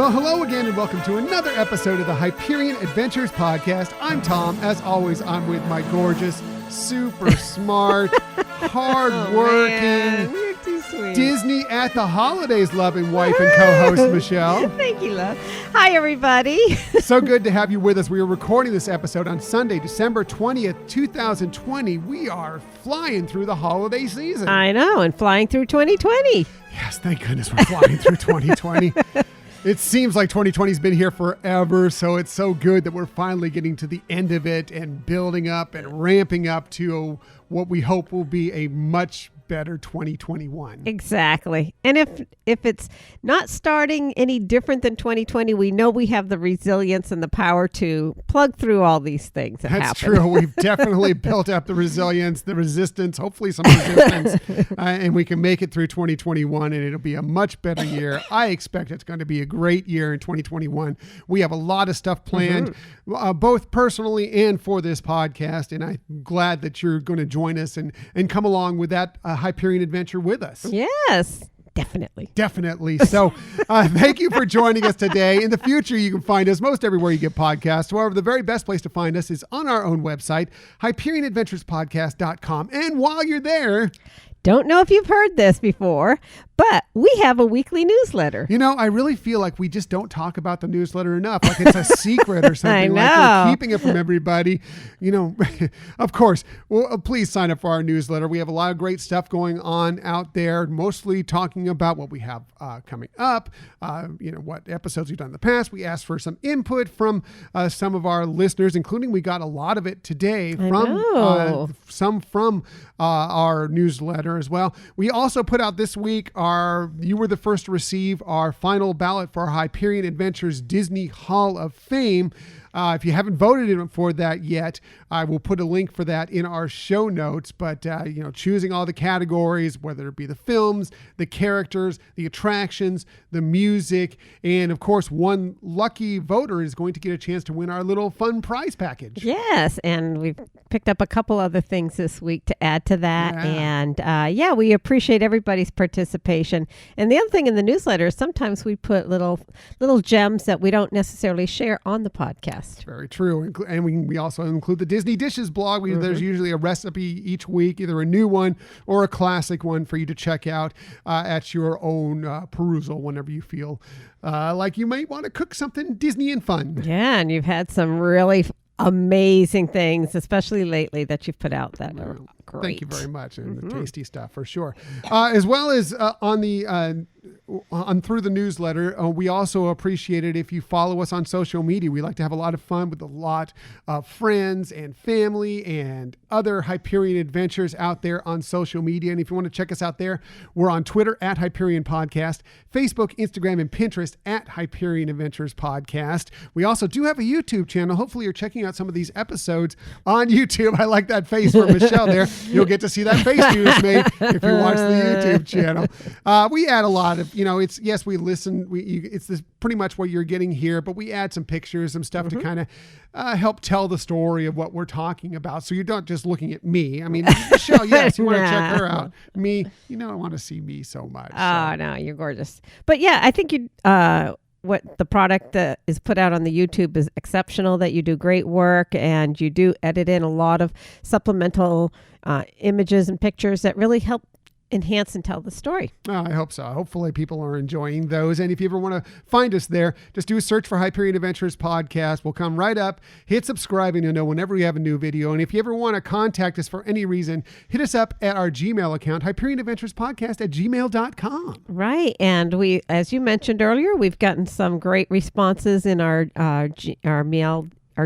Well, hello again and welcome to another episode of the Hyperion Adventures Podcast. I'm Tom. As always, I'm with my gorgeous, super smart, hard-working, you're too sweet. Disney at the holidays loving wife and co-host, Michelle. Thank you, love. Hi, everybody. So good to have you with us. We are recording this episode on Sunday, December 20th, 2020. We are flying through the holiday season. I know, and flying through 2020. Yes, thank goodness we're flying through 2020. It seems like 2020's been here forever, so it's so good that we're finally getting to the end of it and building up and ramping up to what we hope will be a much better 2021. Exactly. And if it's not starting any different than 2020, we know we have the resilience and the power to plug through all these things that happen. That's true. We've definitely built up the resilience, the resistance, hopefully some resistance, and we can make it through 2021 and it'll be a much better year. I expect it's going to be a great year in 2021. We have a lot of stuff planned, both personally and for this podcast, and I'm glad that you're going to join us and come along with that Hyperion adventure with us. Yes, definitely. Definitely. So thank you for joining us today. In the future, you can find us most everywhere you get podcasts. However, the very best place to find us is on our own website, HyperionAdventuresPodcast.com. And while you're there... Don't know if you've heard this before, but we have a weekly newsletter. You know, I really feel like we just don't talk about the newsletter enough. Like it's a secret or something. I know. Like we're keeping it from everybody. You know, of course, well, please sign up for our newsletter. We have a lot of great stuff going on out there, mostly talking about what we have coming up, what episodes we've done in the past. We asked for some input from some of our listeners, including we got a lot of it today from some from our newsletter as well. We also put out this week you were the first to receive our final ballot for our Hyperion Adventures Disney Hall of Fame. If you haven't voted for that yet, I will put a link for that in our show notes. But, choosing all the categories, whether it be the films, the characters, the attractions, the music, and of course, one lucky voter is going to get a chance to win our little fun prize package. Yes, and we've picked up a couple other things this week to add to that. Yeah. And we appreciate everybody's participation. And the other thing in the newsletter is sometimes we put little gems that we don't necessarily share on the podcast. Very true. And we also include the Disney Dishes blog. There's usually a recipe each week, either a new one or a classic one for you to check out at your own perusal whenever you feel like you might want to cook something Disney and fun. Yeah, and you've had some really amazing things, especially lately, that you've put out that are great. Thank you very much. And the tasty stuff for sure. As well as through the newsletter, we also appreciate it if you follow us on social media. We like to have a lot of fun with a lot of friends and family and other Hyperion adventures out there on social media. And if you want to check us out there, we're on Twitter at Hyperion Podcast, Facebook, Instagram, and Pinterest at Hyperion Adventures Podcast. We also do have a YouTube channel. Hopefully you're checking out some of these episodes on YouTube. I like that face for Michelle there. You'll get to see that face you just made if you watch the YouTube channel. We add a lot of, we listen. It's this pretty much what you're getting here, but we add some pictures, some stuff to kind of help tell the story of what we're talking about. So you're not just looking at me. I mean, Michelle, yes, you want to check her out. Me, I want to see me so much. Oh, no, you're gorgeous. But yeah, I think what the product that is put out on the YouTube is exceptional, that you do great work and you do edit in a lot of supplemental images and pictures that really help enhance and tell the story. I hope so. Hopefully people are enjoying those. And if you ever want to find us there, just do a search for Hyperion Adventures Podcast. We'll come right up, hit subscribe, and you'll know whenever we have a new video. And if you ever want to contact us for any reason, hit us up at our Gmail account, HyperionAdventuresPodcast@gmail.com. Right. And we, as you mentioned earlier, we've gotten some great responses in our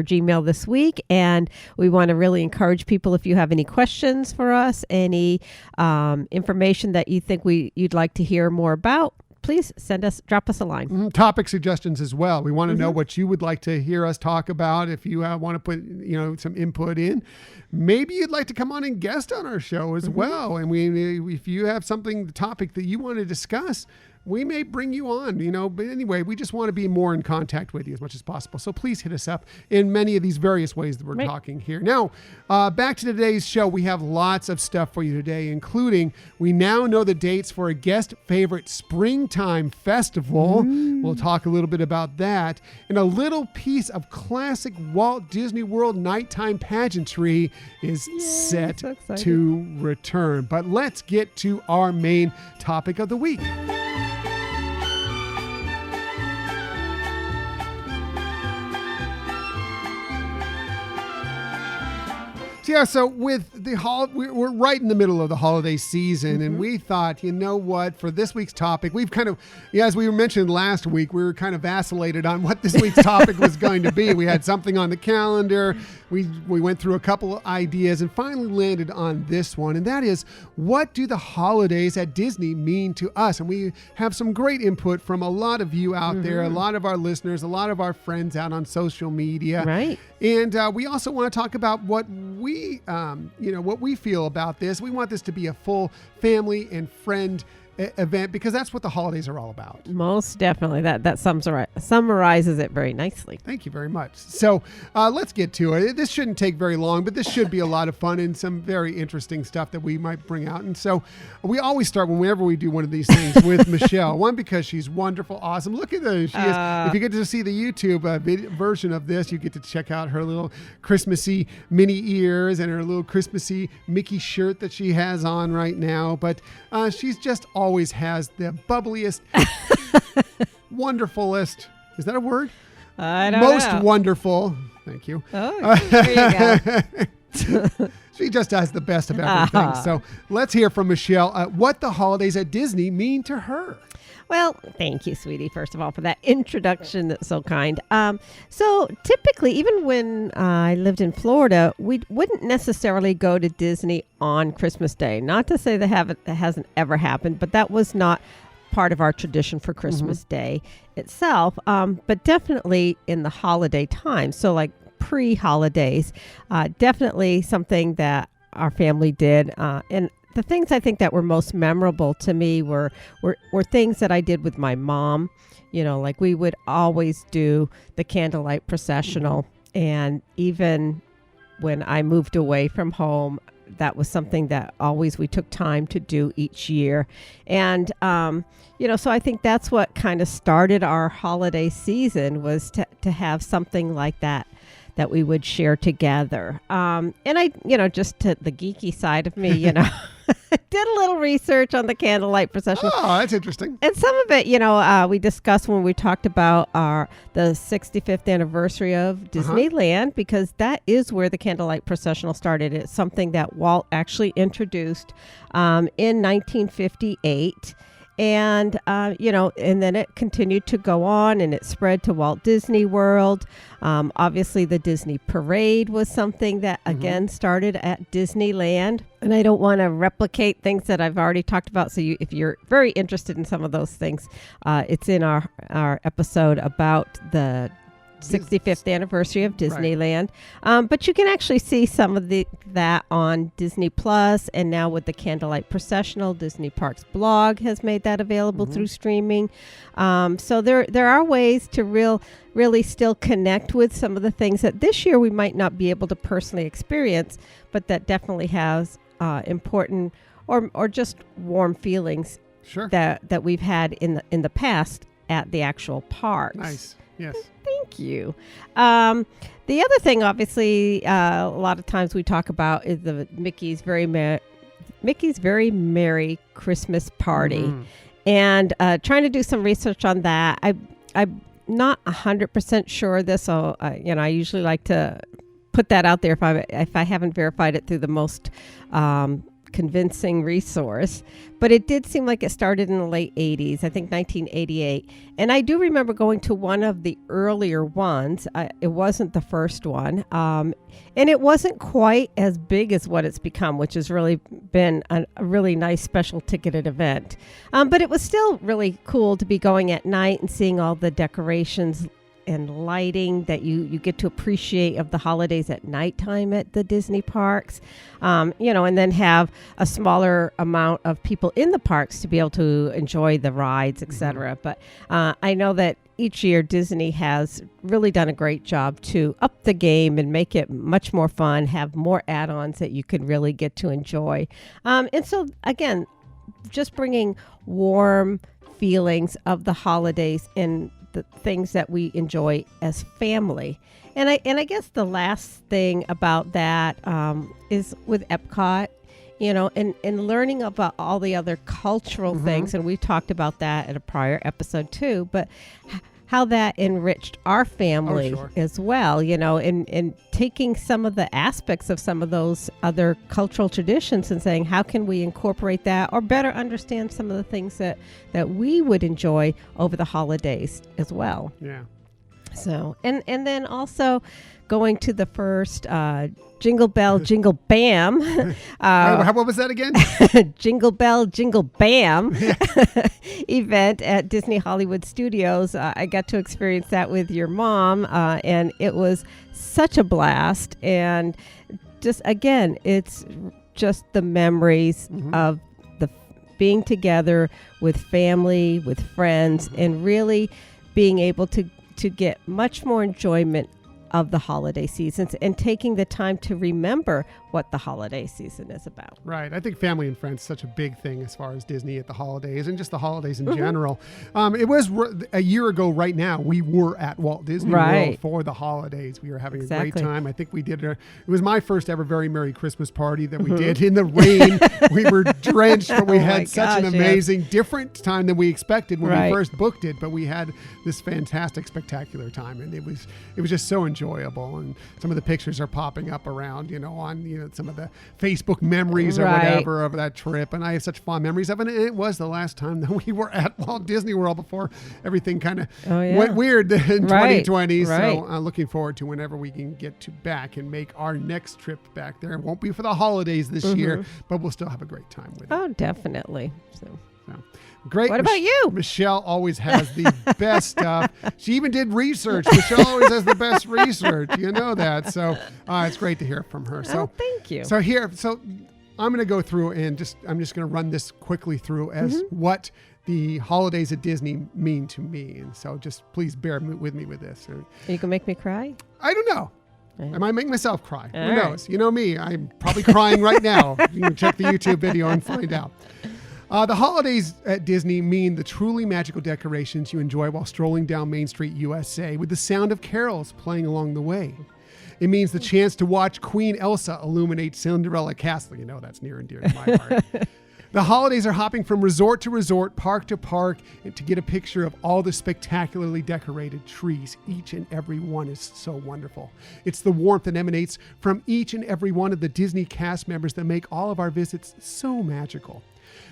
Gmail this week, and we want to really encourage people, if you have any questions for us, any information that you think you'd like to hear more about, please drop us a line. Topic suggestions as well. We want to know what you would like to hear us talk about. If you want to put, some input in, maybe you'd like to come on and guest on our show as well. And if you have the topic that you want to discuss, we may bring you on, but anyway, we just want to be more in contact with you as much as possible. So please hit us up in many of these various ways that we're talking here. Now, back to today's show. We have lots of stuff for you today, including we now know the dates for a guest favorite springtime festival. We'll talk a little bit about that. And a little piece of classic Walt Disney World nighttime pageantry is set to return. But let's get to our main topic of the week. So with we're right in the middle of the holiday season, and we thought, what, for this week's topic, we've kind of, as we mentioned last week, we were kind of vacillated on what this week's topic was going to be. We had something on the calendar. We went through a couple of ideas and finally landed on this one, and that is, what do the holidays at Disney mean to us? And we have some great input from a lot of you out there, a lot of our listeners, a lot of our friends out on social media. Right. And we also want to talk about what we feel about this. We want this to be a full family and friend event, because that's what the holidays are all about. Most definitely. That summarizes it very nicely. Thank you very much. So let's get to it. This shouldn't take very long, but this should be a lot of fun and some very interesting stuff that we might bring out. And so we always start whenever we do one of these things with Michelle. One, because she's wonderful, awesome. Look at her. She is. If you get to see the YouTube version of this, you get to check out her little Christmassy mini ears and her little Christmassy Mickey shirt that she has on right now. But she's just always has the bubbliest, wonderfulest. Is that a word? I don't know. Most wonderful. Thank you. Oh, there you go. She just does the best of everything. So let's hear from Michelle what the holidays at Disney mean to her. Well, thank you, sweetie, first of all, for that introduction. That's so kind. So typically, even when I lived in Florida, we wouldn't necessarily go to Disney on Christmas Day. Not to say that hasn't ever happened, but that was not part of our tradition for Christmas Day itself, but definitely in the holiday time. So like pre-holidays, definitely something that our family did. And the things I think that were most memorable to me were things that I did with my mom. Like we would always do the candlelight processional. And even when I moved away from home, that was something that always we took time to do each year. And, so I think that's what kind of started our holiday season, was to have something like that we would share together. And I, just to the geeky side of me, did a little research on the candlelight procession. Oh, that's interesting. And some of it, we discussed when we talked about the 65th anniversary of Disneyland, because that is where the candlelight processional started. It's something that Walt actually introduced in 1958. And, and then it continued to go on, and it spread to Walt Disney World. Obviously, the Disney Parade was something that, again, started at Disneyland. And I don't want to replicate things that I've already talked about. So if you're very interested in some of those things, it's in our episode about the 65th anniversary of Disneyland. Right. But you can actually see some of that on Disney Plus, and now with the Candlelight Processional, Disney Parks blog has made that available through streaming. So there are ways to really still connect with some of the things that this year we might not be able to personally experience, but that definitely has important or just warm feelings that we've had in the past at the actual parks. Nice. Yes. Thank you. The other thing, obviously, a lot of times we talk about is the Mickey's Very Merry Christmas Party. And trying to do some research on that. I'm not 100% sure of this, so I usually like to put that out there if I haven't verified it through the most convincing resource. But it did seem like it started in the late 80s, I think 1988. And I do remember going to one of the earlier ones. It wasn't the first one. And it wasn't quite as big as what it's become, which has really been a really nice special ticketed event. But it was still really cool to be going at night and seeing all the decorations and lighting that you get to appreciate of the holidays at nighttime at the Disney parks, and then have a smaller amount of people in the parks to be able to enjoy the rides, etc. But I know that each year Disney has really done a great job to up the game and make it much more fun, have more add-ons that you can really get to enjoy. And so, again, just bringing warm feelings of the holidays and the things that we enjoy as family. And I guess the last thing about that is with Epcot, and learning about all the other cultural things. And we talked about that in a prior episode too, but how that enriched our family as well, and taking some of the aspects of some of those other cultural traditions and saying, how can we incorporate that or better understand some of the things that we would enjoy over the holidays as well. Yeah. So, and then also going to the first Jingle Bell, Jingle Bam. What was that again? Jingle Bell, Jingle Bam event at Disney Hollywood Studios. I got to experience that with your mom, and it was such a blast. And just, again, it's just the memories of the being together with family, with friends, and really being able to get much more enjoyment of the holiday seasons and taking the time to remember what the holiday season is about. Right. I think family and friends is such a big thing as far as Disney at the holidays and just the holidays in general. It was a year ago right now, we were at Walt Disney World for the holidays. We were having a great time. I think we did it was my first ever very Merry Christmas party that we did in the rain. We were drenched, but we had such an amazing, different time than we expected when we first booked it, but we had this fantastic, spectacular time, and it was just so enjoyable. And some of the pictures are popping up around, on some of the Facebook memories or whatever of that trip, and I have such fond memories of it. And it was the last time that we were at Walt Disney World before everything kind of went weird in 2020. So looking forward to whenever we can get back and make our next trip back there. It won't be for the holidays this year, but we'll still have a great time with it. Oh, definitely. So. Great. What about you? Michelle always has the best stuff. She even did research. Michelle always has the best research. You know that. So it's great to hear from her. So thank you. So I'm going to go through and I'm just going to run this quickly through as what the holidays at Disney mean to me. And so just please bear with me with this. Are you going to make me cry? I don't know. I might make myself cry. Who knows? You know me. I'm probably crying right now. You can check the YouTube video and find out. The holidays at Disney mean the truly magical decorations you enjoy while strolling down Main Street, USA, with the sound of carols playing along the way. It means the chance to watch Queen Elsa illuminate Cinderella Castle. You know that's near and dear to my heart. The holidays are hopping from resort to resort, park to park, to get a picture of all the spectacularly decorated trees. Each and every one is so wonderful. It's the warmth that emanates from each and every one of the Disney cast members that make all of our visits so magical.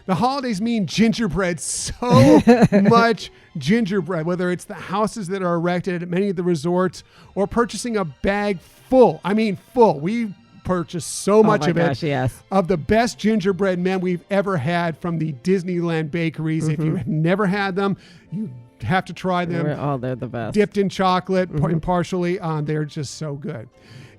The holidays mean gingerbread, so much gingerbread, whether it's the houses that are erected at many of the resorts or purchasing a bag full. I mean, full. We purchased so much of it, of the best gingerbread men we've ever had from the Disneyland bakeries. If you have never had them, you have to try them. They're the best. Dipped in chocolate, impartially. They're just so good.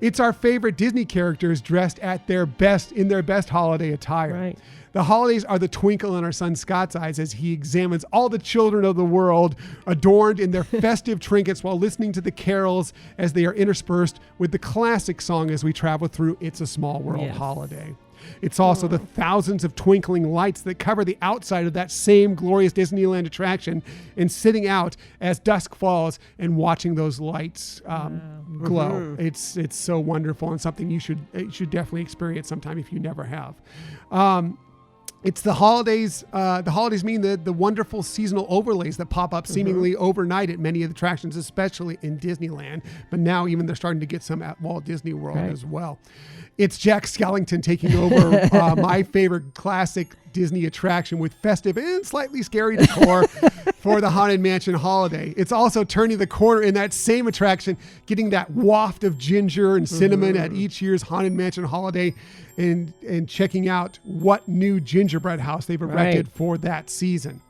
It's our favorite Disney characters dressed at their best in their best holiday attire. Right. The holidays are the twinkle in our son Scott's eyes as he examines all the children of the world adorned in their festive trinkets while listening to the carols as they are interspersed with the classic song as we travel through It's a Small World holiday. It's also the thousands of twinkling lights that cover the outside of that same glorious Disneyland attraction and sitting out as dusk falls and watching those lights glow. It's so wonderful and something you should definitely experience sometime if you never have. It's the holidays. The holidays mean the wonderful seasonal overlays that pop up seemingly overnight at many of the attractions, especially in Disneyland. But now even they're starting to get some at Walt Disney World as well. It's Jack Skellington taking over my favorite classic Disney attraction with festive and slightly scary decor for the Haunted Mansion holiday. It's also turning the corner in that same attraction, getting that waft of ginger and cinnamon at each year's Haunted Mansion holiday and checking out what new gingerbread house they've erected for that season.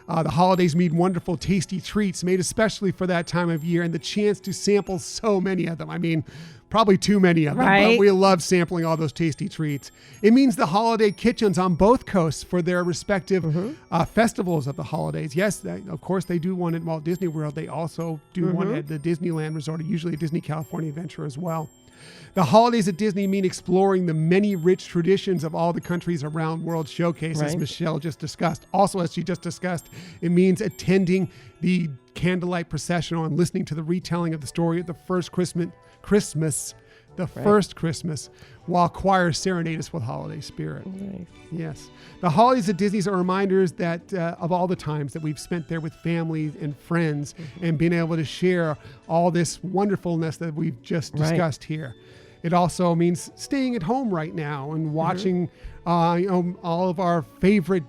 The holidays mean wonderful, tasty treats made especially for that time of year and the chance to sample so many of them. I mean, probably too many of them, but we love sampling all those tasty treats. It means the holiday kitchens on both coasts for their respective festivals of the holidays. Yes, of course, they do one at Walt Disney World. They also do one at the Disneyland Resort, usually a Disney California Adventure as well. The holidays at Disney mean exploring the many rich traditions of all the countries around World Showcase, as Michelle just discussed. Also, as she just discussed, it means attending the candlelight processional and listening to the retelling of the story of the first Christmas, while choirs serenade us with holiday spirit. Nice. Yes. The holidays at Disney's are reminders that of all the times that we've spent there with families and friends and being able to share all this wonderfulness that we've just discussed here. It also means staying at home right now and watching all of our favorite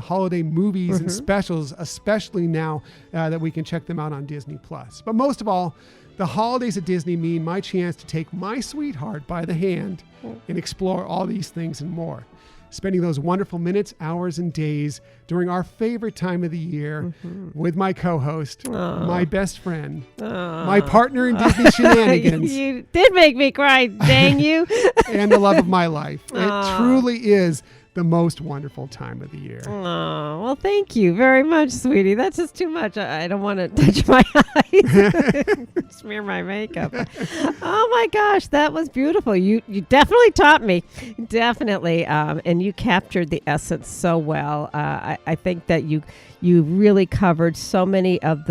holiday movies and specials, especially now that we can check them out on Disney+. But most of all, the holidays at Disney mean my chance to take my sweetheart by the hand and explore all these things and more. Spending those wonderful minutes, hours, and days during our favorite time of the year with my co-host, my best friend, my partner in Disney shenanigans. You did make me cry, dang you. And the love of my life. It truly is the most wonderful time of the year. Oh, well, thank you very much, sweetie. That's just too much. I don't want to touch my eyes, smear my makeup. Oh my gosh, that was beautiful. You definitely taught me, definitely, and you captured the essence so well. I think that you really covered so many of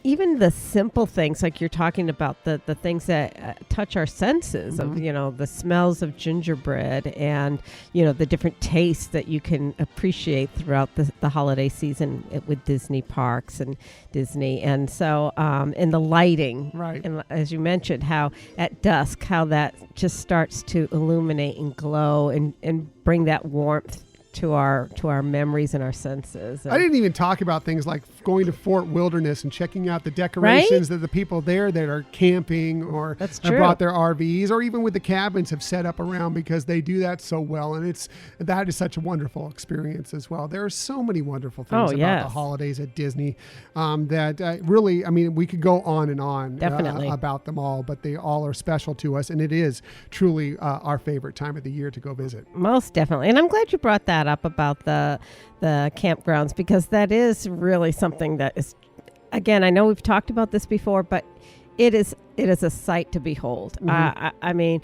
even the simple things, like you're talking about the things that touch our senses of, the smells of gingerbread and, the different tastes that you can appreciate throughout the holiday season with Disney parks and Disney. And so, and the lighting, right? And as you mentioned, how at dusk, how that just starts to illuminate and glow and bring that warmth to our memories and our senses. I didn't even talk about things like going to Fort Wilderness and checking out the decorations that the people there that are camping or have brought their RVs or even with the cabins have set up around, because they do that so well. And that is such a wonderful experience as well. There are so many wonderful things about the holidays at Disney that really, I mean, we could go on and on about them all, but they all are special to us. And it is truly our favorite time of the year to go visit. Most definitely. And I'm glad you brought that up about the campgrounds, because that is really something that is, again, I know we've talked about this before, but it is a sight to behold. I mean,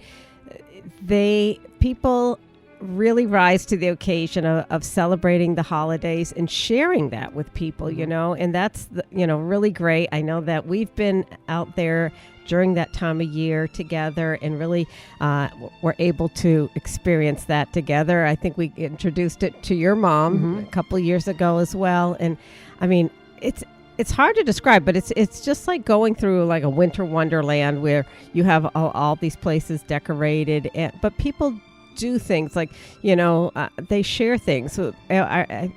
people really rise to the occasion of celebrating the holidays and sharing that with people, and that's really great. I know that we've been out there during that time of year together and really were able to experience that together. I think we introduced it to your mom a couple of years ago as well. And I mean, it's hard to describe, but it's just like going through like a winter wonderland where you have all these places decorated, but people do things like, they share things. So I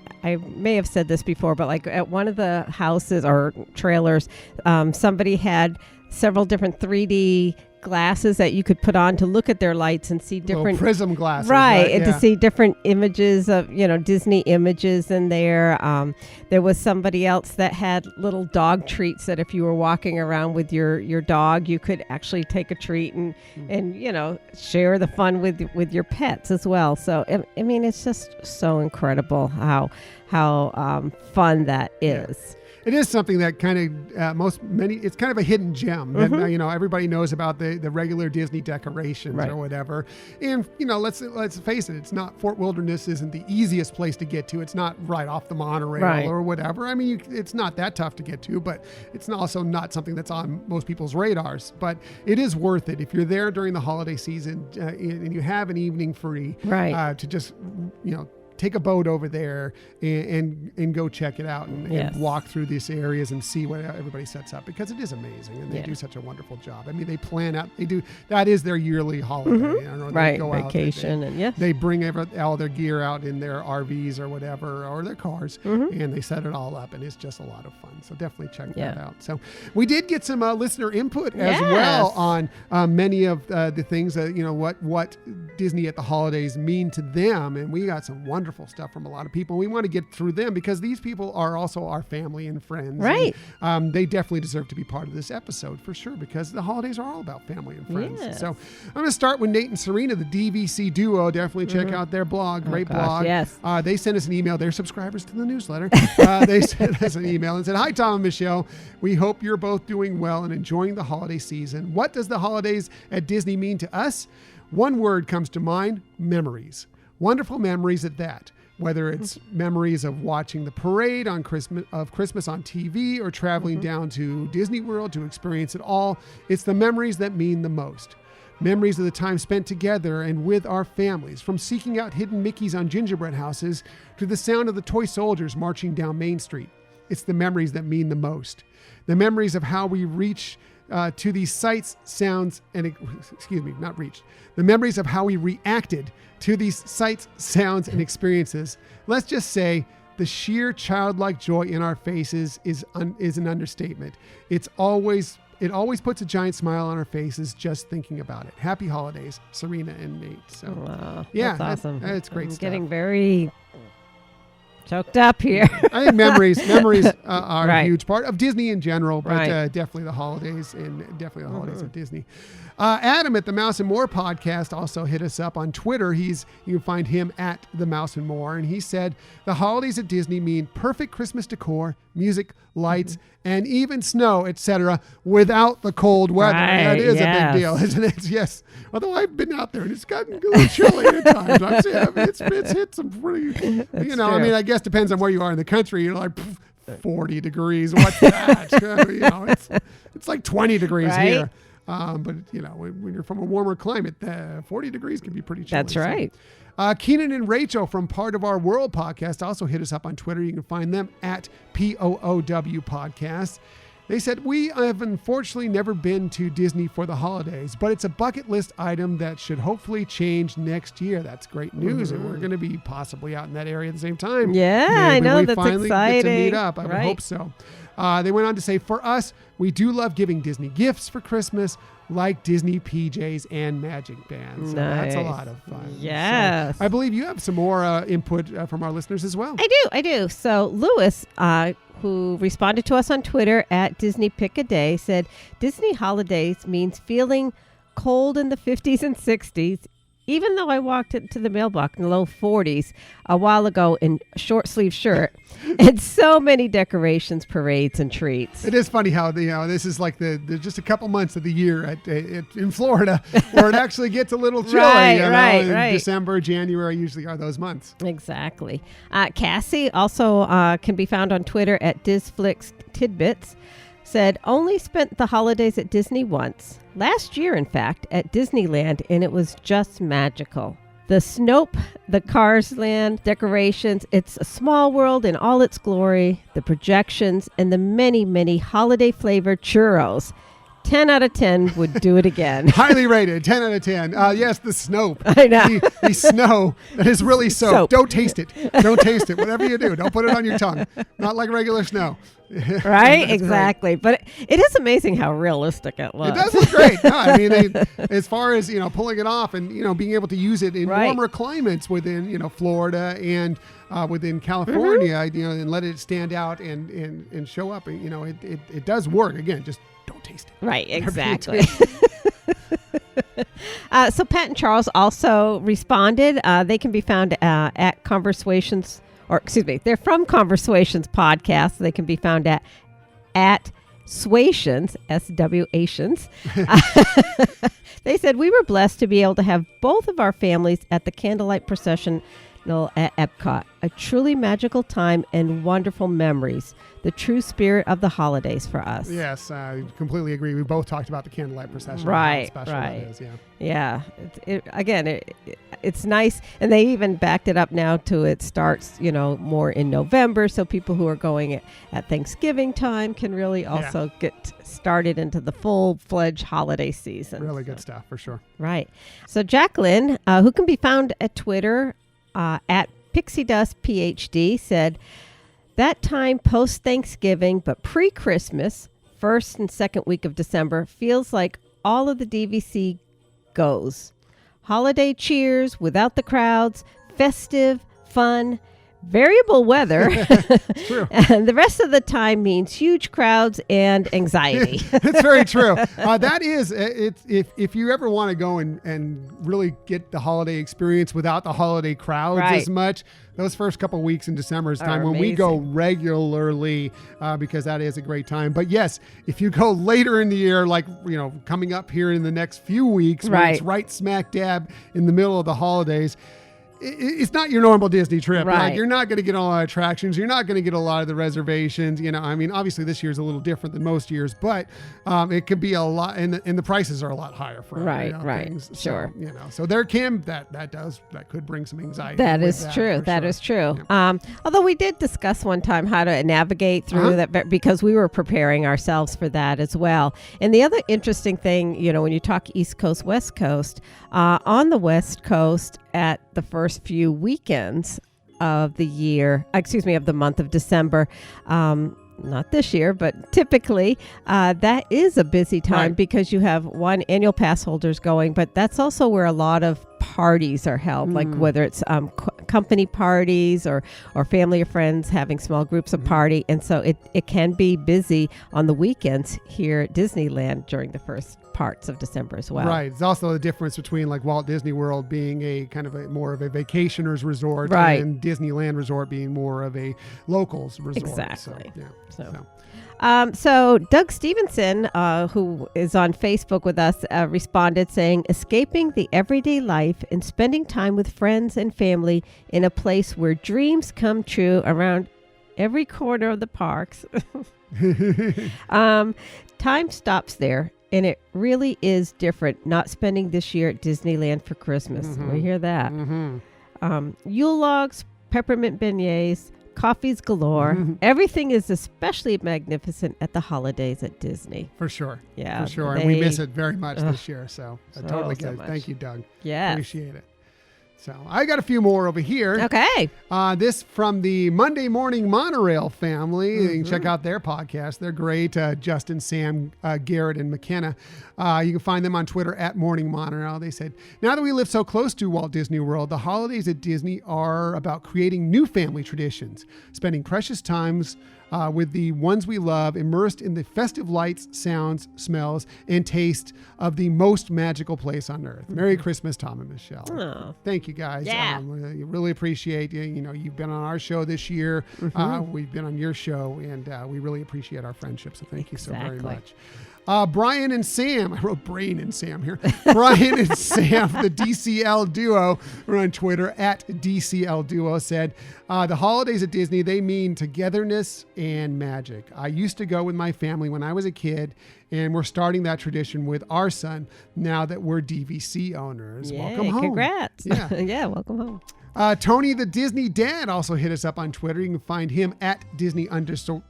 may have said this before, but like at one of the houses or trailers, somebody had several different 3D glasses that you could put on to look at their lights and see different little prism glasses, right? And to see different images of Disney images in there. There was somebody else that had little dog treats that if you were walking around with your dog, you could actually take a treat and share the fun with your pets as well. So I mean, it's just so incredible how fun that is. It is something that kind of it's kind of a hidden gem that everybody knows about the regular Disney decorations or whatever. And let's face it, it's not, Fort Wilderness isn't the easiest place to get to. It's not right off the monorail or whatever. I mean, it's not that tough to get to, but it's also not something that's on most people's radars. But it is worth it if you're there during the holiday season and you have an evening free to just take a boat over there and go check it out and walk through these areas and see what everybody sets up, because it is amazing and they do such a wonderful job. I mean, they plan out, that is their yearly holiday. They go vacation out, they bring all their gear out in their RVs or whatever, or their cars, and they set it all up, and it's just a lot of fun. So definitely check that out. So we did get some listener input as well on many of the things that, what Disney at the holidays mean to them. And we got some wonderful wonderful stuff from a lot of people. We want to get through them because these people are also our family and friends. Right. And, they definitely deserve to be part of this episode for sure, because the holidays are all about family and friends. Yes. So I'm going to start with Nate and Serena, the DVC duo. Definitely check out their blog. Great blog. Yes. They sent us an email. They're subscribers to the newsletter. They sent us an email and said, "Hi, Tom and Michelle. We hope you're both doing well and enjoying the holiday season. What does the holidays at Disney mean to us? One word comes to mind: memories. Wonderful memories at that. Whether it's memories of watching the parade on Christmas on TV or traveling down to Disney World to experience it all, it's the memories that mean the most. Memories of the time spent together and with our families, from seeking out hidden Mickeys on gingerbread houses to the sound of the toy soldiers marching down Main Street. It's the memories that mean the most. The memories of how we reach to these sights, sounds, and the memories of how we reacted to these sights, sounds, and experiences. Let's just say the sheer childlike joy in our faces is an understatement. It always puts a giant smile on our faces just thinking about it. Happy holidays, Serena and Nate." So, Wow, yeah, that's awesome. It's great stuff. Getting very choked up here. I think memories are Right. a huge part of Disney in general, but Right. definitely the holidays of Disney. Adam at the Mouse and More podcast also hit us up on Twitter. You can find him at the Mouse and More, and he said the holidays at Disney mean perfect Christmas decor, music, lights, and even snow, etc., without the cold weather. Right, That is a yes. big deal, isn't it? Yes. Although I've been out there and it's gotten a little chilly at times. It's hit some pretty, That's I true. mean, I guess depends on where you are in the country. You're like, 40 degrees. What's that? It's like 20 degrees Right? here. But when you're from a warmer climate, 40 degrees can be pretty chilly. That's right. Keenan and Rachel from Part of Our World podcast also hit us up on Twitter. You can find them at POOW Podcast. They said, "We have unfortunately never been to Disney for the holidays, but it's a bucket list item that should hopefully change next year." That's great news. And we're going to be possibly out in that area at the same time. Yeah, Maybe I know. we That's finally exciting. get to meet up. I would Right. hope so. They went on to say, "For us, we do love giving Disney gifts for Christmas, like Disney PJs and magic bands." So that's a Nice. lot of fun. Yes. So I believe you have some more input from our listeners as well. I do. So Lewis, who responded to us on Twitter at Disney Pick a Day, said Disney holidays means feeling cold in the 50s and 60s. Even though I walked into the mailbox in the low 40s a while ago in a short sleeve shirt, and so many decorations, parades, and treats. It is funny how this is like the just a couple months of the year in Florida where it actually gets a little chilly. Right. December, January usually are those months. Exactly. Cassie also can be found on Twitter at Disflix Tidbits. Said only spent the holidays at Disney once. Last year, in fact, at Disneyland, and it was just magical. The Snope, the Cars Land decorations, it's a small world in all its glory, the projections, and the many, many holiday-flavored churros. 10 out of 10 would do it again. Highly rated, 10 out of 10. Yes, the Snope. I know. The snow that is really soap. Soap. Don't taste it. Don't taste it. Whatever you do, don't put it on your tongue. Not like regular snow. Right? That's Exactly. But it is amazing how realistic it was. It does look great. No, I mean, as far as, pulling it off and, being able to use it in Right. warmer climates within, Florida and within California, and let it stand out and show up. It does work. Again, just don't taste it. Right, exactly. So Pat and Charles also responded. They can be found at Conversations, they're from Conversations Podcast. They can be found at Swations, S-W-Ations. They said, "We were blessed to be able to have both of our families at the candlelight procession at Epcot. A truly magical time and wonderful memories. The true spirit of the holidays for us." Yes, I completely agree. We both talked about the candlelight procession. Right, How special right. that is, yeah. Yeah. It's nice. And they even backed it up now to it starts, more in November. So people who are going at Thanksgiving time can really also get started into the full-fledged holiday season. Really good stuff, for sure. Right. So Jacqueline, who can be found at Twitter at Pixie Dust PhD, said, "That time post-Thanksgiving, but pre-Christmas, first and second week of December, feels like all of the DVC goes. Holiday cheers without the crowds, festive, fun, variable weather, True. and the rest of the time means huge crowds and anxiety. It's very true. That is, if you ever want to go and really get the holiday experience without the holiday crowds Right. as much, those first couple weeks in December is time Are when we go amazing. regularly, because that is a great time. But yes, if you go later in the year, like, coming up here in the next few weeks, when it's right smack dab in the middle of the holidays, it's not your normal Disney trip. Right. Like, you're not going to get a lot of attractions. You're not going to get a lot of the reservations. Obviously this year's a little different than most years, but it could be a lot, and the prices are a lot higher for Right. things. Sure. So there that could bring some anxiety. That with is true. for That sure. is true. Yeah. Although we did discuss one time how to navigate through that, because we were preparing ourselves for that as well. And the other interesting thing, when you talk East Coast, West Coast, on the West Coast at the first few weekends of the of the month of December, not this year, but typically that is a busy time because you have annual pass holders going, but that's also where a lot of parties are held, like whether it's company parties or family or friends having small groups of party. And so it can be busy on the weekends here at Disneyland during the first parts of December as well. Right. It's also the difference between like Walt Disney World being a kind of more of a vacationer's resort, Right. and Disneyland Resort being more of a locals resort. Exactly. So. So Doug Stevenson, who is on Facebook with us, responded saying, escaping the everyday life and spending time with friends and family in a place where dreams come true around every corner of the parks. Time stops there. And it really is different not spending this year at Disneyland for Christmas. We hear that. Yule logs, peppermint beignets, coffees galore. Everything is especially magnificent at the holidays at Disney. For sure. Yeah. For sure. And we miss it very much this year. So I so totally get it. much. Thank you, Doug. Yeah. Appreciate it. So I got a few more over here. Okay. This from the Monday Morning Monorail family. You can check out their podcast. They're great. Justin, Sam, Garrett, and McKenna. You can find them on Twitter at Morning Monorail. They said, now that we live so close to Walt Disney World, the holidays at Disney are about creating new family traditions, spending precious times with the ones we love, immersed in the festive lights, sounds, smells, and taste of the most magical place on earth. Merry Christmas, Tom and Michelle. Oh. Thank you, guys. Yeah. Really appreciate you. You've been on our show this year. We've been on your show, and we really appreciate our friendship. So thank you so very much. Brian and Sam, I wrote Brain and Sam here. Brian and Sam, the DCL duo, we're on Twitter at DCL duo, said, the holidays at Disney, they mean togetherness and magic. I used to go with my family when I was a kid, and we're starting that tradition with our son now that we're DVC owners. Yay, Welcome home. Congrats. Yeah. Yeah, welcome home. Tony, the Disney dad, also hit us up on Twitter. You can find him at Disney underscore,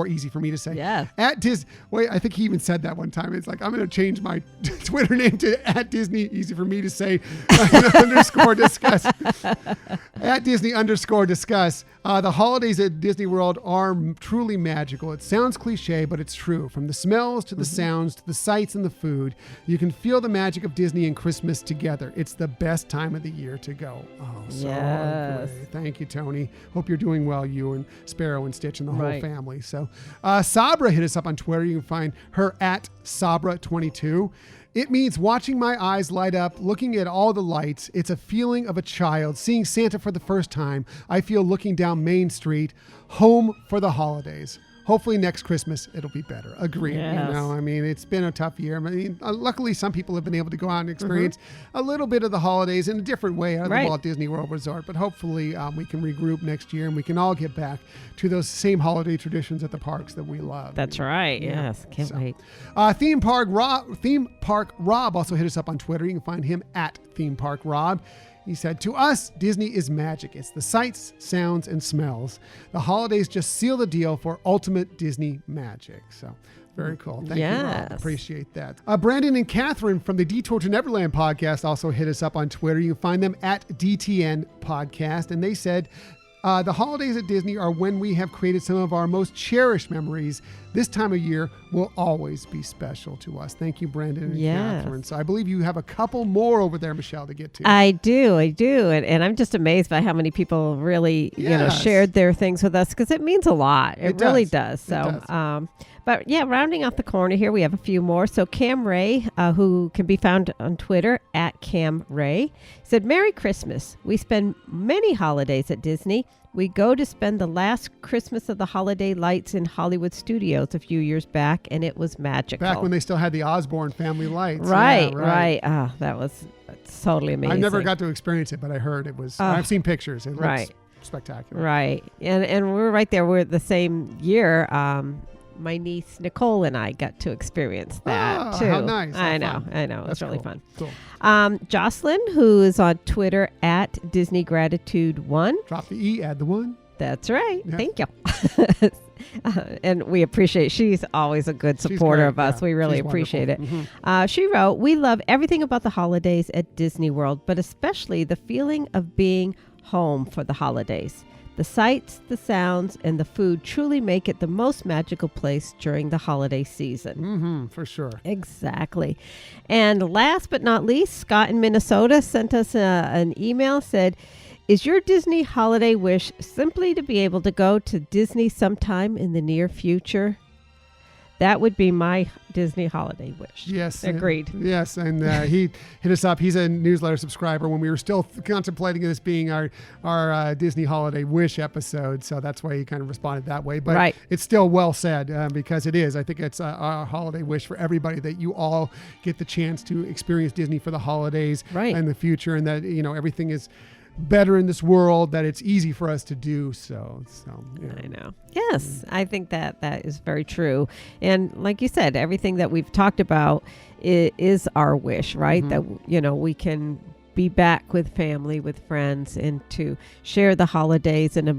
easy for me to say. Yeah. Wait, I think he even said that one time. It's like, I'm going to change my Twitter name to at Disney, easy for me to say, underscore discuss. At Disney underscore discuss. The holidays at Disney World are truly magical. It sounds cliche, but it's true. From the smells to the sounds to the sights and the food, you can feel the magic of Disney and Christmas together. It's the best time of the year to go. Oh, so Yes. great. Thank you, Tony. Hope you're doing well, you and Sparrow and Stitch and the whole Right. family. So Sabra hit us up on Twitter. You can find her at Sabra22. It means watching my eyes light up, looking at all the lights. It's a feeling of a child seeing Santa for the first time. I feel looking down Main Street, home for the holidays. Hopefully next Christmas it'll be better. Agreed. Yes. It's been a tough year. Luckily some people have been able to go out and experience a little bit of the holidays in a different way at the Walt Disney World Resort. But hopefully we can regroup next year and we can all get back to those same holiday traditions at the parks that we love. That's right. Yes. Can't wait. Theme Park Rob also hit us up on Twitter. You can find him at Theme Park Rob. He said, to us, Disney is magic. It's the sights, sounds, and smells. The holidays just seal the deal for ultimate Disney magic. So very cool. Thank you, Rob. Appreciate that. Brandon and Catherine from the Detour to Neverland podcast also hit us up on Twitter. You can find them at DTN Podcast. And they said, The holidays at Disney are when we have created some of our most cherished memories. This time of year will always be special to us. Thank you, Brandon and Catherine. So I believe you have a couple more over there, Michelle, to get to. I do. And I'm just amazed by how many people really, shared their things with us, because it means a lot. It really does. So, but yeah, rounding off the corner here, we have a few more. So Cam Ray, who can be found on Twitter at Cam Ray, said, "Merry Christmas. We spend many holidays at Disney. We go to spend the last Christmas of the holiday lights in Hollywood Studios a few years back, and it was magical." Back when they still had the Osborne family lights. Right. That was totally amazing. I never got to experience it, but I heard it was. I've seen pictures. It looks spectacular. Right. And we were right there. We're the same year. My niece Nicole and I got to experience that too. How nice. I know. It was really fun. Cool. Jocelyn, who is on Twitter at Disney Gratitude 1. Drop the E, add the 1. That's right. Yeah. Thank you. And we appreciate, she's always a good supporter of us. We really appreciate it. Mm-hmm. She wrote, "We love everything about the holidays at Disney World, but especially the feeling of being home for the holidays. The sights, the sounds, and the food truly make it the most magical place during the holiday season." Mm-hmm, for sure. Exactly. And last but not least, Scott in Minnesota sent us an email, said, "Is your Disney holiday wish simply to be able to go to Disney sometime in the near future?" That would be my Disney holiday wish. Yes. Agreed. Yes. And he hit us up. He's a newsletter subscriber when we were still contemplating this being our Disney holiday wish episode. So that's why he kind of responded that way. But it's still well said because it is. I think it's a holiday wish for everybody that you all get the chance to experience Disney for the holidays and the future, and that, everything is better in this world, that it's easy for us to do so. I know. Yes, I think that is very true. And like you said, everything that we've talked about is our wish, right? Mm-hmm. That, we can be back with family, with friends, and to share the holidays in a,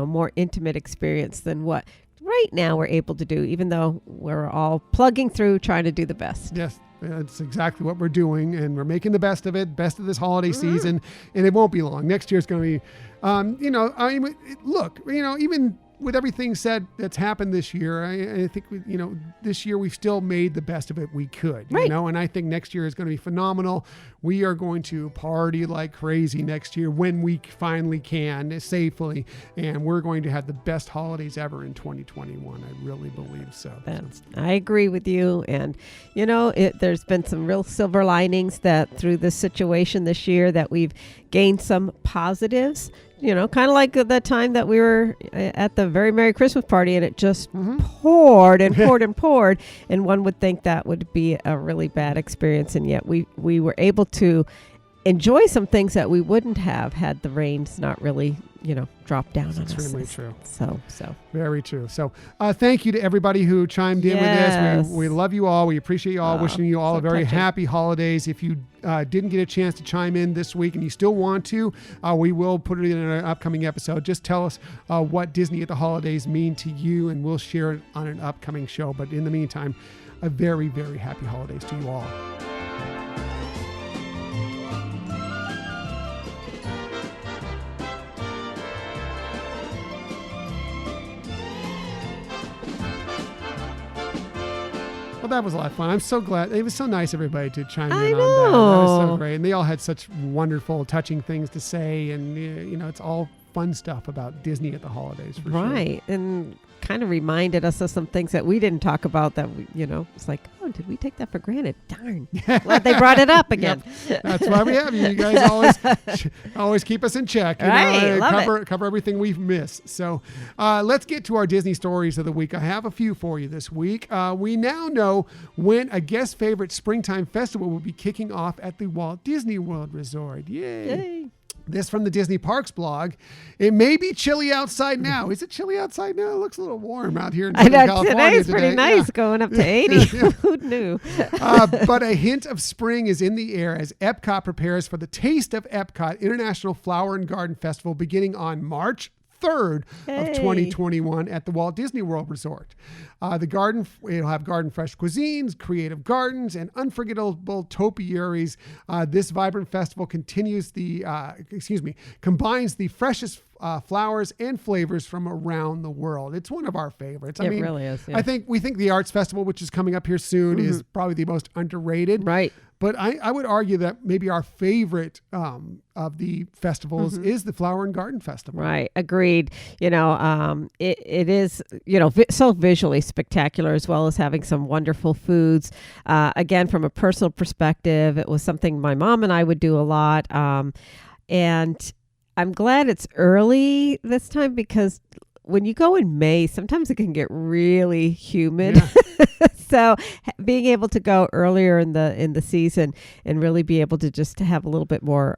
more intimate experience than what right now we're able to do, even though we're all plugging through trying to do the best. Yes. That's exactly what we're doing, and we're making the best of it, best of this holiday season, and it won't be long. Next year's going to be, even with everything said that's happened this year, I think, this year we've still made the best of it we could, and I think next year is going to be phenomenal. We are going to party like crazy next year when we finally can safely, and we're going to have the best holidays ever in 2021. I really believe so. I agree with you. And, there's been some real silver linings that through this situation this year that we've gained some positives. Kind of like the time that we were at the very Merry Christmas party and it just poured and poured and poured. And one would think that would be a really bad experience. And yet we were able to enjoy some things that we wouldn't have had the rains not really, dropped down on us. Extremely true. So. Very true. So thank you to everybody who chimed in with this. We love you all. We appreciate you all. Wishing you all a very happy holidays. If you didn't get a chance to chime in this week and you still want to, we will put it in an upcoming episode. Just tell us what Disney at the holidays mean to you, and we'll share it on an upcoming show. But in the meantime, a very, very happy holidays to you all. Well, that was a lot of fun. I'm so glad. It was so nice, everybody, to chime in on that. That was so great. And they all had such wonderful, touching things to say. And, it's all fun stuff about Disney at the holidays, for sure. Right. And kind of reminded us of some things that we didn't talk about that, it's like, oh, did we take that for granted? Darn. Glad they brought it up again. That's why we have you. You guys always keep us in check. Cover everything we've missed. So let's get to our Disney stories of the week. I have a few for you this week. We now know when a guest favorite springtime festival will be kicking off at the Walt Disney World Resort. Yay. This from the Disney Parks blog. It may be chilly outside now. Is it chilly outside now? It looks a little warm out here in Southern California today. Today's pretty nice, going up to 80. Who knew? But a hint of spring is in the air as Epcot prepares for the Taste of Epcot International Flower and Garden Festival beginning on March 3rd of 2021 at the Walt Disney World Resort. It'll have garden fresh cuisines, creative gardens, and unforgettable topiaries. This vibrant festival combines the freshest flowers and flavors from around the world. It's one of our favorites. It really is. Yeah. We think the Arts Festival, which is coming up here soon, is probably the most underrated. Right. But I would argue that maybe our favorite of the festivals is the Flower and Garden Festival. Right. Agreed. It is, so visually spectacular, as well as having some wonderful foods. Again, from a personal perspective, it was something my mom and I would do a lot. And I'm glad it's early this time, because when you go in May, sometimes it can get really humid. Yeah. So being able to go earlier in the season and really be able to just have a little bit more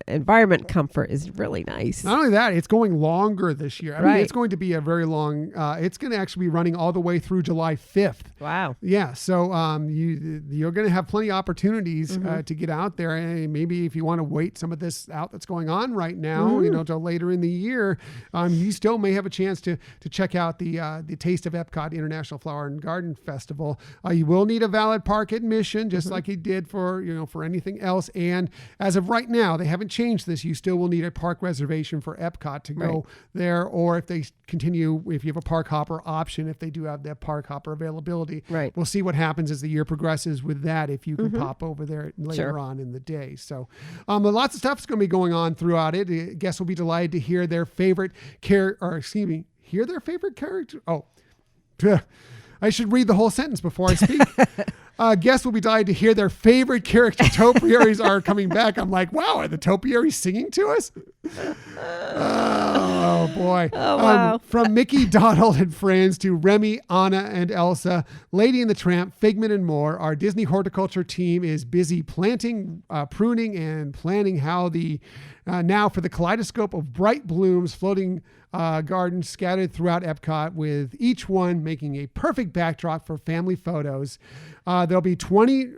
environment comfort is really nice. Not only that, it's going longer this year. I mean, it's going to be a very long. It's going to actually be running all the way through July 5th. Wow. Yeah. So you're going to have plenty of opportunities to get out there, and maybe if you want to wait some of this out that's going on right now, till later in the year, you still may have a chance to check out the Taste of Epcot International Flower and Garden Festival. You will need a valid park admission, just like you did for anything else. And as of right now, they haven't changed this. You still will need a park reservation for Epcot to go there, or if they continue, if you have a park hopper option, if they do have that park hopper availability. Right. We'll see what happens as the year progresses with that, if you can pop over there later on in the day. So but lots of stuff is going to be going on throughout it. Guests will be delighted to hear their favorite hear their favorite character. Oh, I should read the whole sentence before I speak. Guests will be delighted to hear their favorite character topiaries are coming back. I'm like, wow, are the topiaries singing to us? Oh, boy. Oh, wow. From Mickey, Donald, and Friends to Remy, Anna, and Elsa, Lady and the Tramp, Figment, and more, our Disney horticulture team is busy planting, pruning, and planning how now for the kaleidoscope of bright blooms floating gardens scattered throughout Epcot, with each one making a perfect backdrop for family photos. There'll be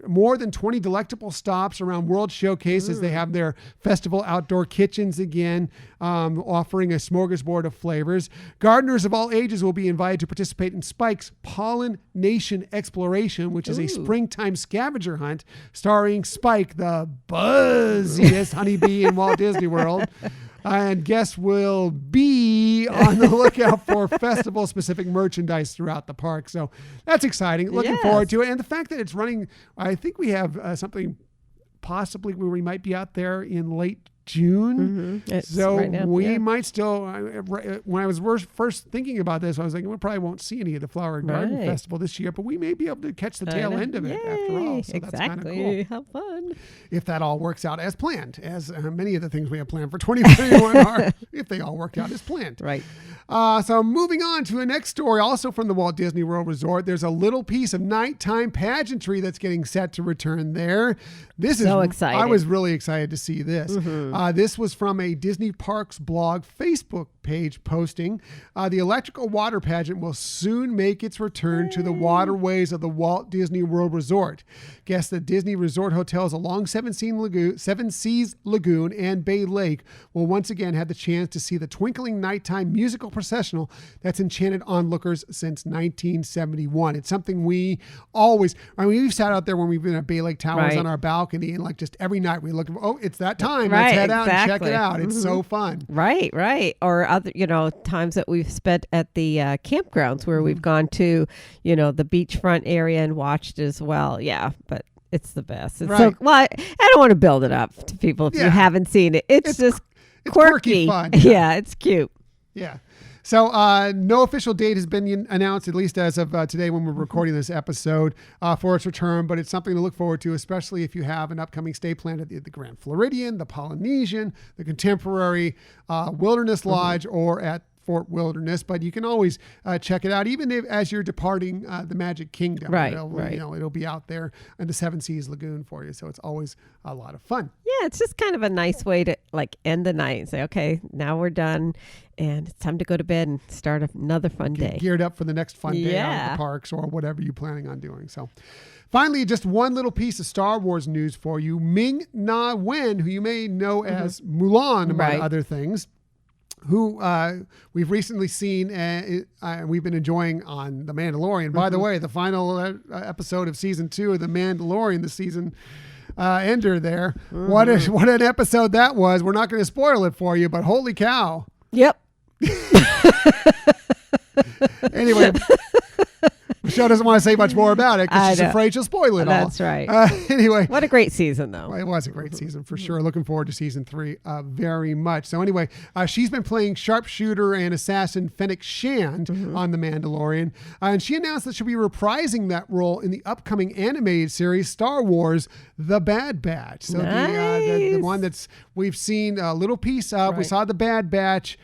more than 20 delectable stops around World Showcase as they have their festival outdoor kitchens again, offering a smorgasbord of flavors. Gardeners of all ages will be invited to participate in Spike's Pollen Nation Exploration, which is a springtime scavenger hunt starring Spike, the buzziest honeybee in Walt Disney World. And guests will be on the lookout for festival-specific merchandise throughout the park. So that's exciting. Looking forward to it. And the fact that it's running, I think we have something possibly where we might be out there in late June. So right now, we might still, when I was first thinking about this, I was like, we probably won't see any of the Flower and Garden Festival this year, but we may be able to catch the tail end of it after all. So that's kind of cool. How fun. If that all works out as planned, as many of the things we have planned for 2021 are, if they all work out as planned. Right. So moving on to the next story, also from the Walt Disney World Resort, there's a little piece of nighttime pageantry that's getting set to return there. This is so exciting. I was really excited to see this. This was from a Disney Parks blog Facebook page posting. The electrical water pageant will soon make its return to the waterways of the Walt Disney World Resort. Guests at Disney Resort hotels along Seven Seas Lagoon and Bay Lake will once again have the chance to see the twinkling nighttime musical processional that's enchanted onlookers since 1971. It's something we always, we've sat out there when we've been at Bay Lake Towers on our balcony, and like just every night we look, it's that time. Let's head out and check it out. It's so fun. Right. Or other, times that we've spent at the campgrounds where we've gone to, the beachfront area and watched as well. Yeah, but it's the best. It's so, I don't want to build it up to people if you haven't seen it. It's just quirky. Fun. Yeah, it's cute. Yeah. So no official date has been announced, at least as of today when we're recording this episode, for its return, but it's something to look forward to, especially if you have an upcoming stay planned at the Grand Floridian, the Polynesian, the Contemporary, Wilderness Lodge, or at Fort Wilderness, but you can always check it out, even as you're departing the Magic Kingdom. It'll be out there in the Seven Seas Lagoon for you, so it's always a lot of fun. Yeah, it's just kind of a nice way to end the night and say, okay, now we're done, and it's time to go to bed and start another fun day. Geared up for the next fun day out at the parks or whatever you're planning on doing. So finally, just one little piece of Star Wars news for you. Ming-Na Wen, who you may know as Mulan, among other things, who we've recently seen and we've been enjoying on The Mandalorian. By the way, the final episode of season 2 of The Mandalorian, the season ender there. What an episode that was. We're not going to spoil it for you, but holy cow. Yep. Anyway, Michelle doesn't want to say much more about it because she's afraid she'll spoil it all. That's right. Anyway. What a great season, though. Well, it was a great season for sure. Looking forward to season 3 very much. So anyway, she's been playing sharpshooter and assassin Fennec Shand on The Mandalorian. And she announced that she'll be reprising that role in the upcoming animated series Star Wars The Bad Batch. So the one that's we've seen a little piece of. Right. We saw The Bad Batch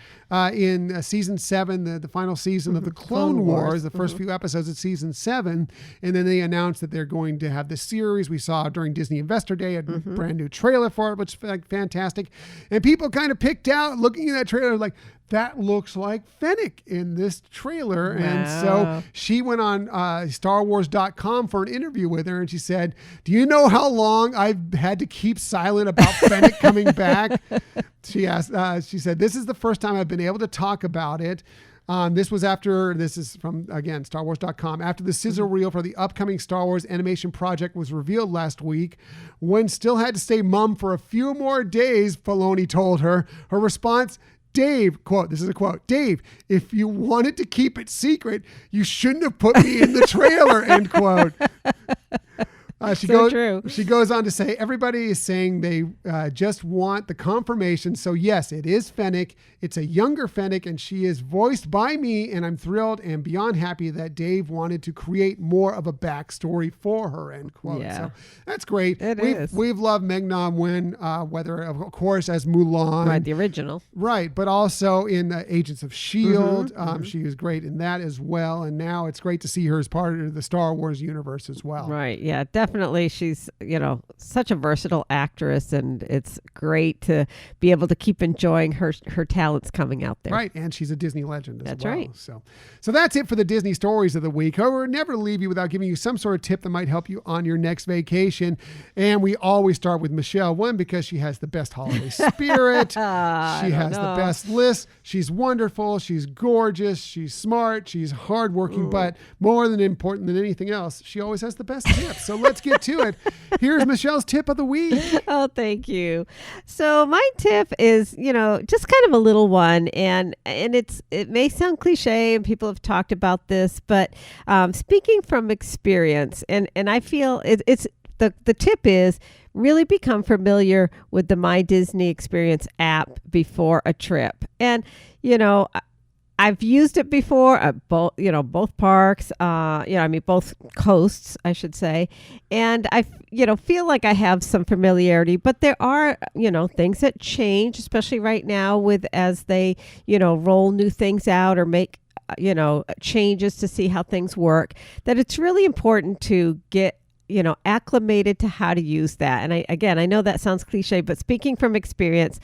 in season 7, the final season of the Clone Wars, the first few episodes of season 7. And then they announced that they're going to have this series. We saw during Disney Investor Day a brand new trailer for it, which is like, fantastic. And people kind of picked out, looking at that trailer, like, that looks like Fennec in this trailer. Wow. And so she went on StarWars.com for an interview with her, and she said, do you know how long I've had to keep silent about Fennec coming back? She said, this is the first time I've been able to talk about it. This is from, again, StarWars.com. After the sizzle reel for the upcoming Star Wars animation project was revealed last week, Wen still had to stay mum for a few more days, Filoni told her. Her response, Dave, quote, this is a quote, Dave, if you wanted to keep it secret, you shouldn't have put me in the trailer, end quote. She goes on to say, everybody is saying they just want the confirmation. So yes, it is Fennec. It's a younger Fennec, and she is voiced by me, and I'm thrilled and beyond happy that Dave wanted to create more of a backstory for her, end quote. Yeah. So that's great. We've loved Ming-Na Wen, whether, of course, as Mulan. Right, the original. Right, but also in Agents of S.H.I.E.L.D. She was great in that as well, and now it's great to see her as part of the Star Wars universe as well. Right, yeah, definitely. She's, such a versatile actress, and it's great to be able to keep enjoying her talents coming out there. Right, and she's a Disney legend as well. That's right. So that's it for the Disney stories of the week. However, never leave you without giving you some sort of tip that might help you on your next vacation. And we always start with Michelle, one, because she has the best holiday spirit. She has the best list. She's wonderful. She's gorgeous. She's smart. She's hardworking. But more than important than anything else, she always has the best tips. So let's get to it. Here's Michelle's tip of the week. Oh, thank you. So my tip is, just kind of a little one, and it may sound cliche, and people have talked about this, but speaking from experience, and I feel it's the tip is really become familiar with the My Disney Experience app before a trip. And I've used it before at both parks, both coasts, I should say. And I, feel like I have some familiarity, but there are, things that change, especially right now as they, roll new things out or make, changes to see how things work, that it's really important to get acclimated to how to use that. And I know that sounds cliche, but speaking from experience,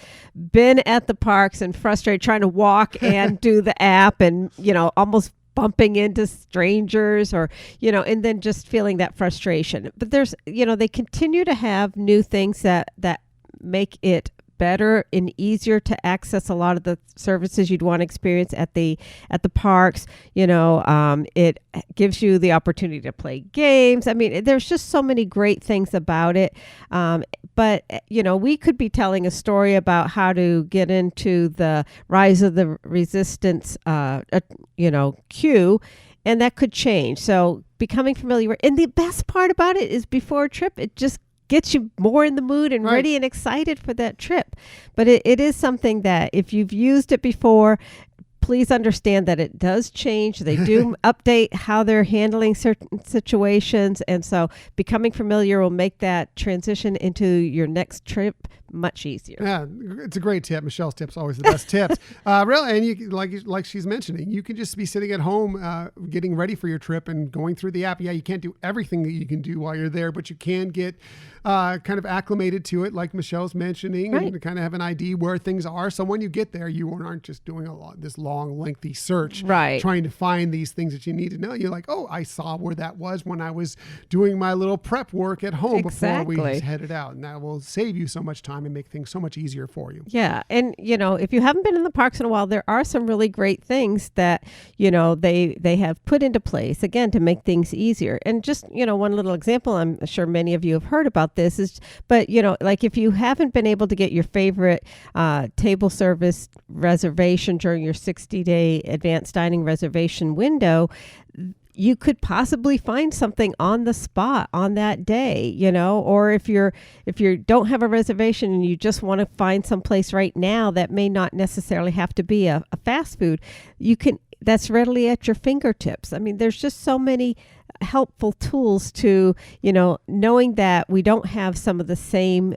been at the parks and frustrated trying to walk and do the app and, almost bumping into strangers or, and then just feeling that frustration. But there's, they continue to have new things that make it better and easier to access a lot of the services you'd want to experience at the parks. It gives you the opportunity to play games. I mean, there's just so many great things about it. But we could be telling a story about how to get into the Rise of the Resistance, queue, and that could change. So becoming familiar. And the best part about it is before a trip, it just gets you more in the mood and ready and excited for that trip. But it is something that if you've used it before, please understand that it does change. They do update how they're handling certain situations. And so becoming familiar will make that transition into your next trip much easier. Yeah, it's a great tip. Michelle's tip's always the best tips. Really, and you like she's mentioning, you can just be sitting at home getting ready for your trip and going through the app. Yeah, you can't do everything that you can do while you're there, but you can get kind of acclimated to it, like Michelle's mentioning, and kind of have an idea where things are. So when you get there, you aren't just doing this long, lengthy search, trying to find these things that you need to know. You're like, oh, I saw where that was when I was doing my little prep work at home before we headed out, and that will save you so much time time and make things so much easier for you. Yeah. And, if you haven't been in the parks in a while, there are some really great things that, they have put into place, again, to make things easier. And just, one little example, I'm sure many of you have heard about this, but like if you haven't been able to get your favorite table service reservation during your 60-day advanced dining reservation window, you could possibly find something on the spot on that day, or if you don't have a reservation and you just want to find some place right now that may not necessarily have to be a fast food, that's readily at your fingertips. I mean, there's just so many helpful tools to, knowing that we don't have some of the same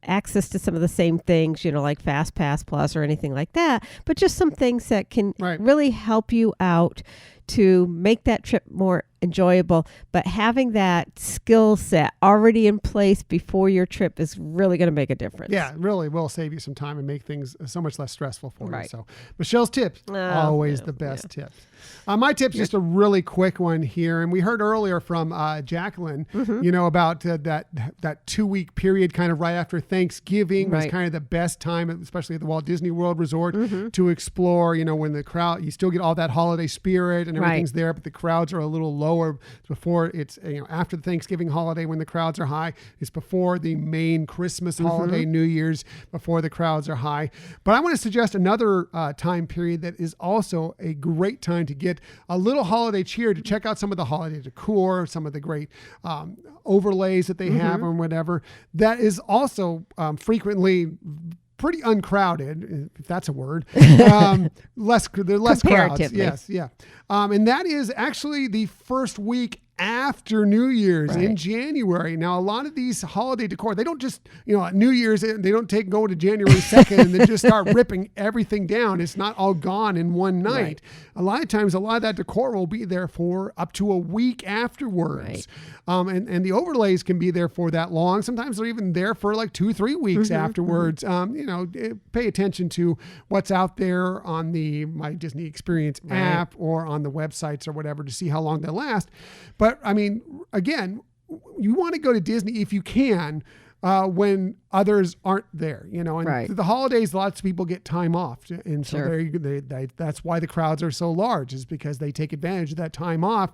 access to some of the same things, like Fast Pass Plus or anything like that, but just some things that can really help you out to make that trip more enjoyable. But having that skill set already in place before your trip is really going to make a difference. Yeah, it really will save you some time and make things so much less stressful for you. So Michelle's tips, always the best tips. My tip's just a really quick one here. And we heard earlier from Jacqueline, about that 2-week period kind of right after Thanksgiving was kind of the best time, especially at the Walt Disney World Resort, to explore, when the crowd, you still get all that holiday spirit and everything's there, but the crowds are a little lower before it's, after the Thanksgiving holiday when the crowds are high. It's before the main Christmas holiday, New Year's, before the crowds are high. But I want to suggest another time period that is also a great time to get a little holiday cheer, to check out some of the holiday decor, some of the great overlays that they have or whatever. That is also frequently pretty uncrowded, if that's a word. They're less crowds. Yes, yeah. And that is actually the first week after New Year's in January. Now, a lot of these holiday decor, they don't just, at New Year's, they don't go to January 2nd and they just start ripping everything down. It's not all gone in one night. A lot of times, a lot of that decor will be there for up to a week afterwards. And the overlays can be there for that long. Sometimes they're even there for like 2-3 weeks afterwards. Pay attention to what's out there on the My Disney Experience app or on the websites or whatever to see how long they last. But I mean, again, you want to go to Disney if you can when others aren't there, and the holidays, lots of people get time off. And so that's why the crowds are so large, is because they take advantage of that time off.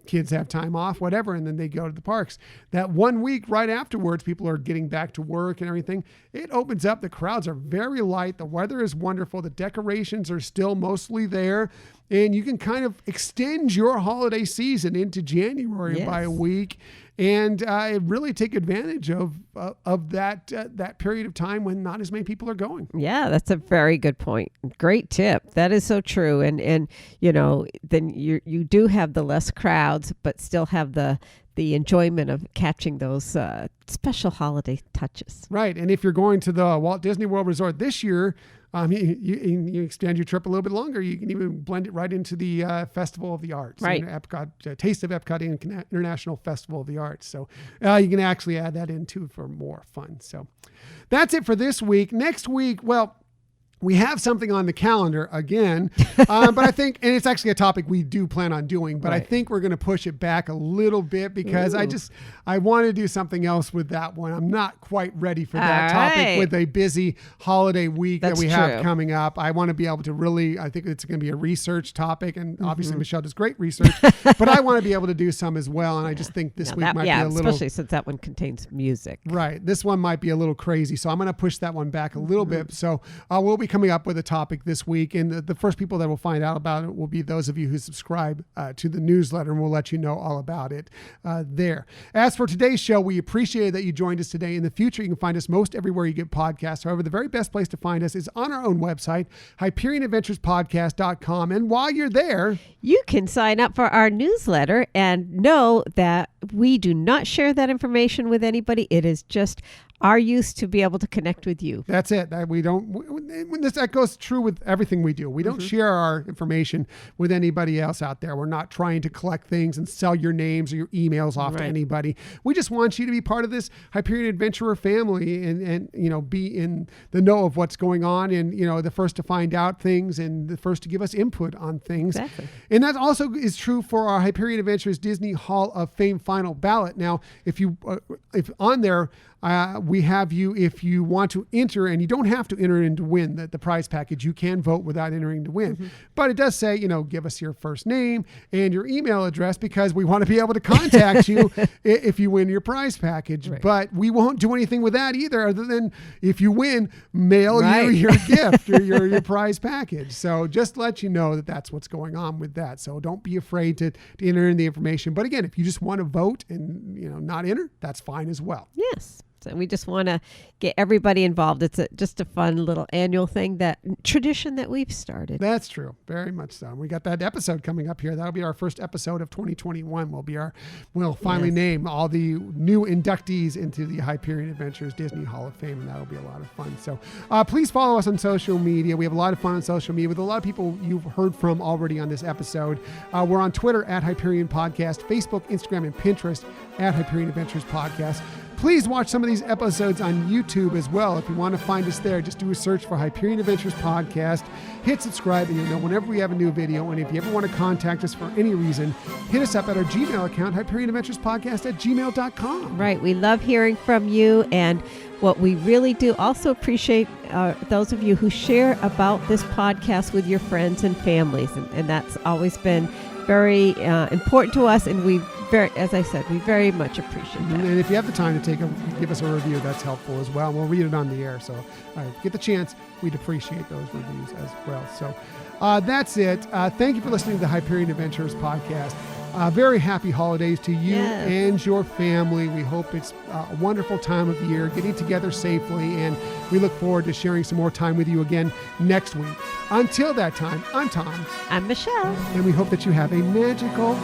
Kids have time off, whatever, and then they go to the parks. That 1 week right afterwards, people are getting back to work and everything. It opens up. The crowds are very light. The weather is wonderful. The decorations are still mostly there. And you can kind of extend your holiday season into January by a week, and really take advantage of that period of time when not as many people are going. Yeah, that's a very good point. Great tip. That is so true. And then you do have the less crowds, but still have the enjoyment of catching those special holiday touches. Right. And if you're going to the Walt Disney World Resort this year, you extend your trip a little bit longer. You can even blend it right into the Festival of the Arts, Epcot, Taste of Epcot International Festival of the Arts. So you can actually add that in too for more fun. So that's it for this week. Next week, we have something on the calendar again, but I think, and it's actually a topic we do plan on doing, but I think we're going to push it back a little bit because I want to do something else with that one. I'm not quite ready for that topic with a busy holiday week that we have coming up. I want to be able to really, I think it's going to be a research topic, and obviously Michelle does great research, but I want to be able to do some as well. And I just think this week might be a little, especially since that one contains music. Right. This one might be a little crazy. So I'm going to push that one back a little bit. So we'll be coming up with a topic this week, and the first people that will find out about it will be those of you who subscribe to the newsletter, and we'll let you know all about it there. As for today's show, we appreciate that you joined us today. In the future, you can find us most everywhere you get podcasts. However, the very best place to find us is on our own website, HyperionAdventuresPodcast.com. And while you're there, you can sign up for our newsletter and know that we do not share that information with anybody. It is just our use to be able to connect with you. That's it. That goes true with everything we do. We don't share our information with anybody else out there. We're not trying to collect things and sell your names or your emails off to anybody. We just want you to be part of this Hyperion Adventurer family and be in the know of what's going on, and the first to find out things and the first to give us input on things. Exactly. And that also is true for our Hyperion Adventures Disney Hall of Fame final ballot. Now, if on there, we have you, if you want to enter, and you don't have to enter in to win the prize package. You can vote without entering to win. But it does say, give us your first name and your email address, because we want to be able to contact you if you win your prize package. Right. But we won't do anything with that either, other than if you win, mail you your gift or your prize package. So just let you know that that's what's going on with that. So don't be afraid to enter in the information. But again, if you just want to vote and not enter, that's fine as well. Yes. So we just want to get everybody involved. It's just a fun little annual thing, tradition that we've started. That's true. Very much so. We got that episode coming up here. That'll be our first episode of 2021. We'll finally name all the new inductees into the Hyperion Adventures Disney Hall of Fame, and that'll be a lot of fun. So please follow us on social media. We have a lot of fun on social media with a lot of people you've heard from already on this episode. We're on Twitter at Hyperion Podcast, Facebook, Instagram, and Pinterest at Hyperion Adventures Podcast. Please watch some of these episodes on YouTube as well. If you want to find us there, just do a search for Hyperion Adventures Podcast. Hit subscribe, and you'll know whenever we have a new video. And if you ever want to contact us for any reason, hit us up at our Gmail account, HyperionAdventuresPodcast@gmail.com. Right. We love hearing from you. And what we really do also appreciate those of you who share about this podcast with your friends and families. And that's always been very important to us. And as I said, we very much appreciate that. And if you have the time to give us a review, that's helpful as well. We'll read it on the air. So if you get the chance, we'd appreciate those reviews as well. So that's it. Thank you for listening to the Hyperion Adventures Podcast. Very happy holidays to you and your family. We hope it's a wonderful time of year, getting together safely, and we look forward to sharing some more time with you again next week. Until that time, I'm Tom. I'm Michelle. And we hope that you have a magical